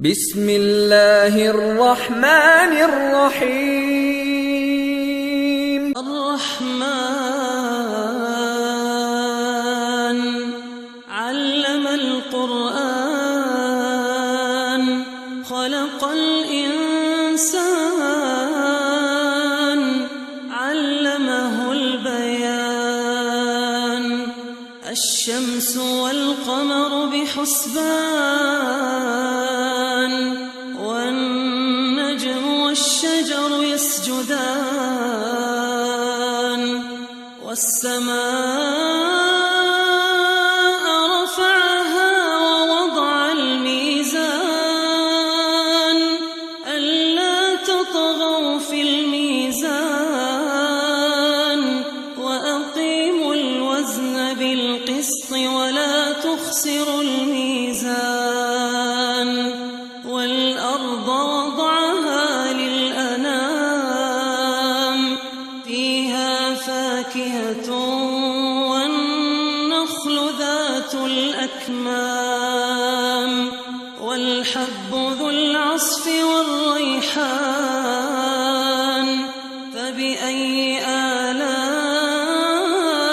بسم الله الرحمن الرحيم الرحمن علم القرآن خلق الإنسان علمه البيان الشمس والقمر بحسبان والنجم والشجر يسجدان والسماء رفعها ووضع الميزان ألا تطغوا في الميزان وأقيموا الوزن بالقسط ولا تخسروا الميزان والأرض وضعها للأنام فيها فاكهة والنخل ذات الأكمام والحب ذو العصف والريحان فبأي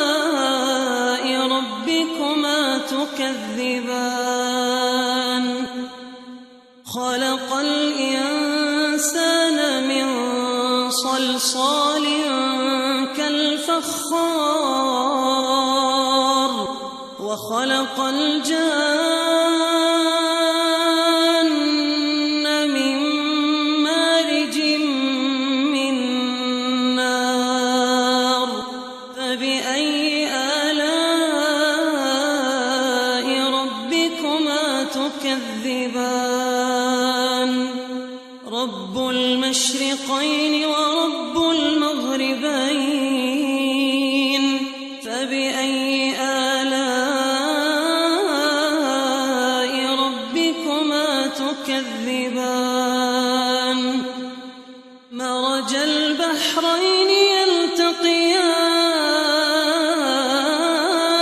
آلاء ربكما تكذبان خلق الإنسان من صلصال كالفخار وخلق الجان من مارج من نار فبأي آلاء ربكما تكذبان رب المشرقين ورب المغربين فبأي آلاء ربكما تكذبان مرج البحرين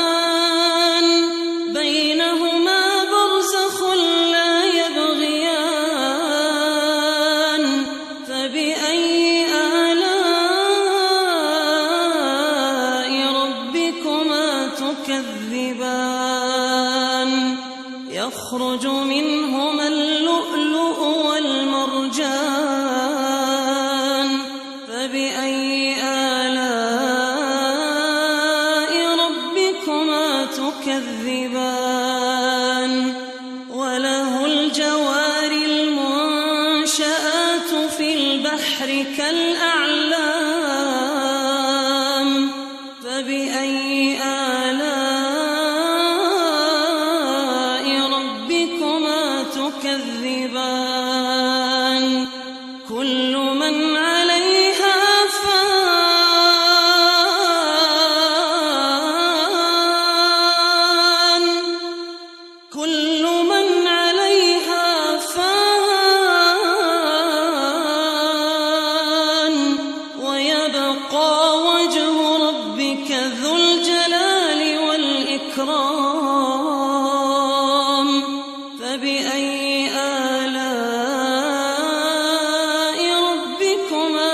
يلتقيان بينهما برزخ لا يبغيان فبأي آلاء ربكما تكذبان يخرج منهما اللؤلؤ والمرجان فبأي آلاء ربكما تكذبان وله الجوار المنشآت في البحر كالأعلام فبأي آلاء ربكما تكذبان كل من عليها فان كل من عليها فان ويبقى وجه ربك ذو الجلال والإكرام فبأي آلاء ربكما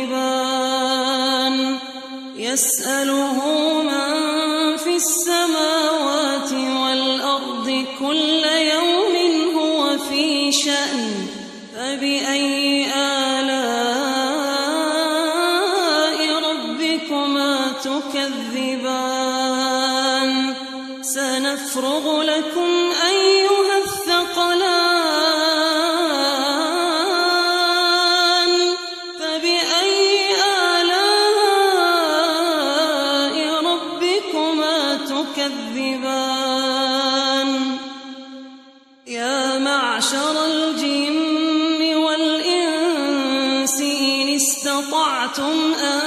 تكذبان يسأله من في السماوات والأرض كل يوم هو في شأن فبأي آلاء ربكما تكذبان سنفرغ لكم أيها الثقلان فبأي آلاء ربكما تكذبان يا معشر الجن والإنس إن استطعتم أن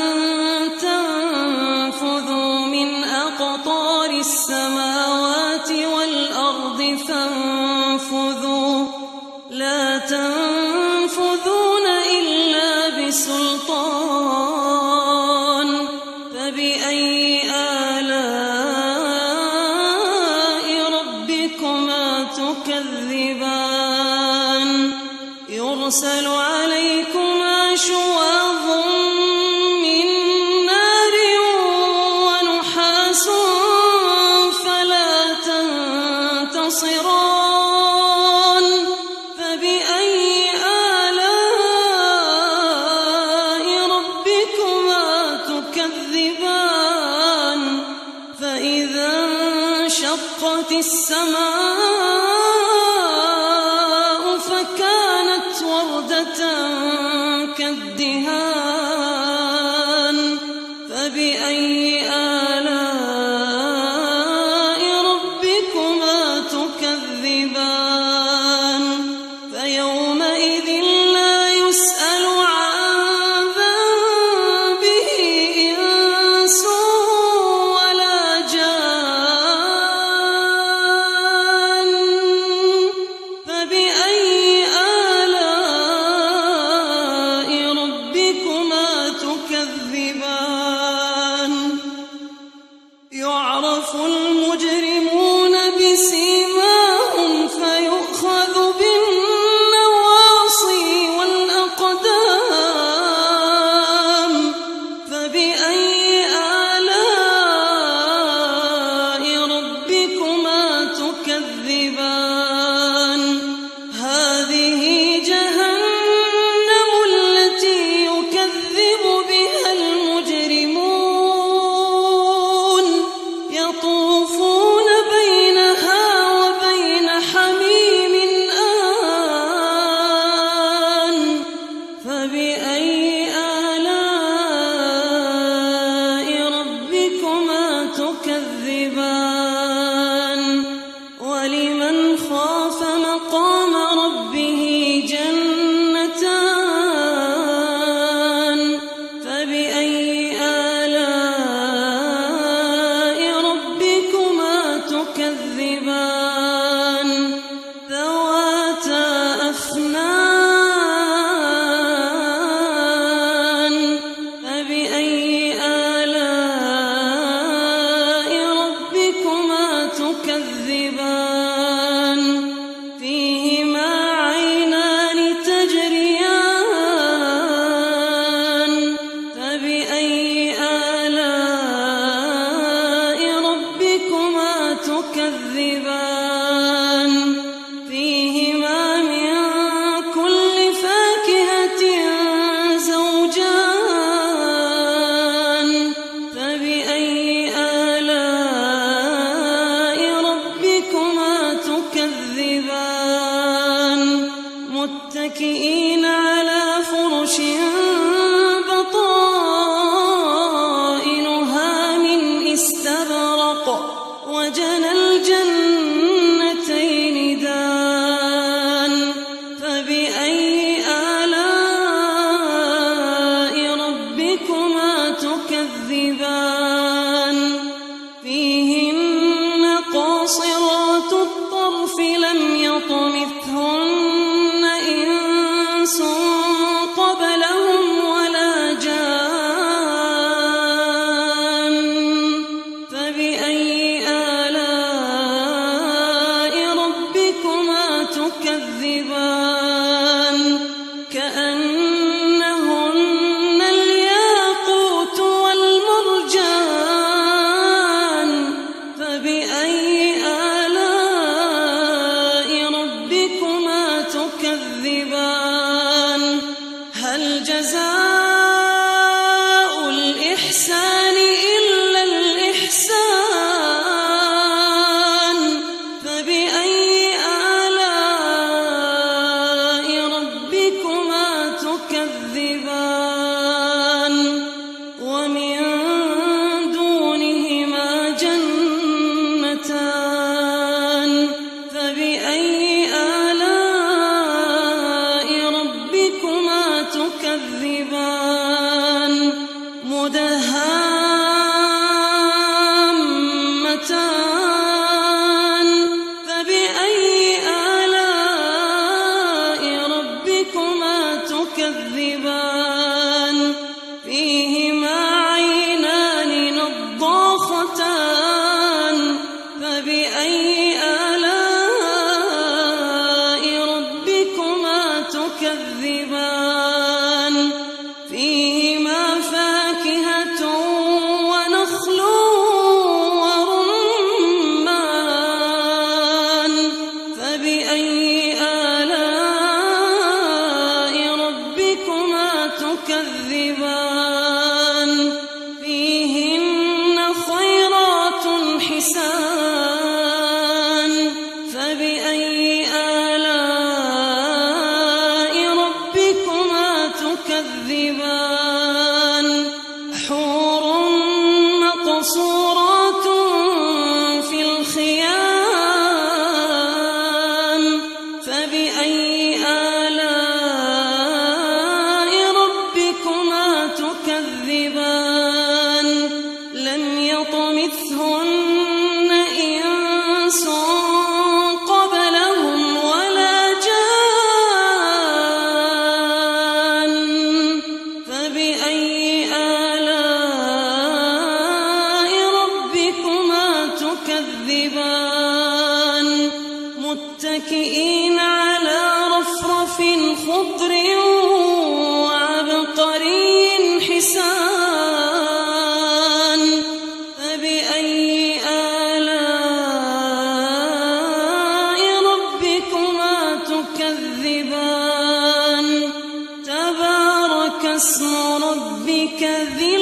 تنفذوا من أقطار السماوات والأرض فانفذوا لا تنفذون إلا بسلطان فبأي آلاء ربكما تكذبان يرسل عليكما شواظ من نار ونحاس فلا تنتصران فبأي آلاء ربكما تكذبان فإذا انشقت السماء فكانت وردة كالدهان فبأي آلاء ربكما تكذبان فيومئذ لا يسأل عن ذنبه إنس ولا جان فبأي آلاء ربكما تكذبان يعرف المجرمون بسيماهم فيؤخذ بالنواصي والأقدام فبأي آلاء ربكما تكذبان هذه جهنم التي يكذب بها المجرمون يطوفون بينها وبين حميم آن فبأي آلاء ربكما تكذبان ولمن خاف مقام ربه جنتان فبأي آلاء ربكما تكذبان ذواتا أفنان فبأي آلاء ربكما تكذبان فيهما عينان تجريان فبأي آلاء ربكما تكذبان فيهما من كل فاكهة زوجان فبأي آلاء ربكما تكذبان متكئين على فرش بطائنها من استبرق وجنى الجنتين دان فبأي آلاء ربكما تكذبان فيهن قاصرات الطرف لم يطمثهن إنس قبلهم ولا جان فبأي آلاء ربكما تكذبان كأنهن الياقوت والمرجان فبأي آلاء ربكما تكذبان هل جزاء الإحسان إلا الإحسان فبأي آلاء ربكما تكذبان ومن دونهما جنتان فبأي آلاء ربكما تكذبان مدهامتان فبأي آلاء ربكما تكذبان فيهما عينان نضاختان فبأي آلاء ربكما تكذبان تكذبان فيهما فاكهة ونخل ورمان فبأي آلاء ربكما تكذبان فيهن خيرات حسان فبأي آلاء ربكما تكذبان حور مقصورات في الخيام فبأي آلاء ربكما تكذبان لم يطمثهن إنس قبلهم ولا جان فبأي آلاء ربكما تكذبان متكئين على رفرف خضر وعبقري حسان فبأي آلاء ربكما تكذبان تبارك اسم ربك ذي